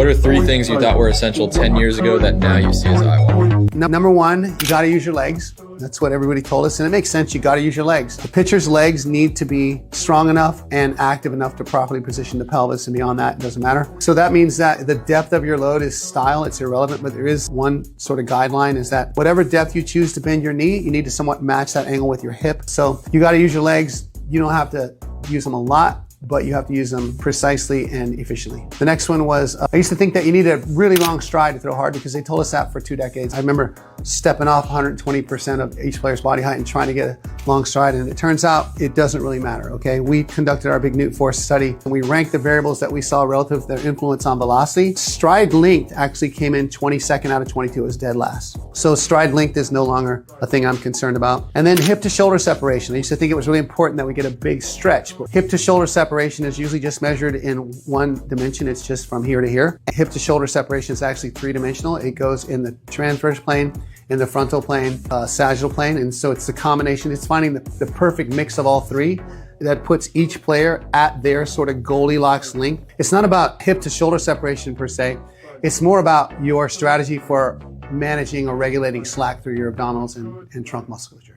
What are three things you thought were essential 10 years ago that now you see as eye-watering? Number one, you got to use your legs. That's what everybody told us, and it makes sense. You got to use your legs. The pitcher's legs need to be strong enough and active enough to properly position the pelvis, and beyond that, it doesn't matter. So that means that the depth of your load is style. It's irrelevant, but there is one sort of guideline, is that whatever depth you choose to bend your knee, you need to somewhat match that angle with your hip. So you got to use your legs. You don't have to use them a lot, but you have to use them precisely and efficiently. The next one was, I used to think that you need a really long stride to throw hard, because they told us that for 2 decades. I remember stepping off 120% of each player's body height and trying to get a long stride, and it turns out it doesn't really matter, okay? We conducted our big Newt Force study, and we ranked the variables that we saw relative to their influence on velocity. Stride length actually came in 22nd out of 22. It was dead last. So stride length is no longer a thing I'm concerned about. And then hip to shoulder separation. I used to think it was really important that we get a big stretch, but hip to shoulder separation is usually just measured in one dimension. It's just from here to here. Hip to shoulder separation is actually 3-dimensional. It goes in the transverse plane, in the frontal plane, sagittal plane. And so it's the combination. It's finding the perfect mix of all three that puts each player at their sort of Goldilocks length. It's not about hip to shoulder separation per se. It's more about your strategy for managing or regulating slack through your abdominals and trunk musculature.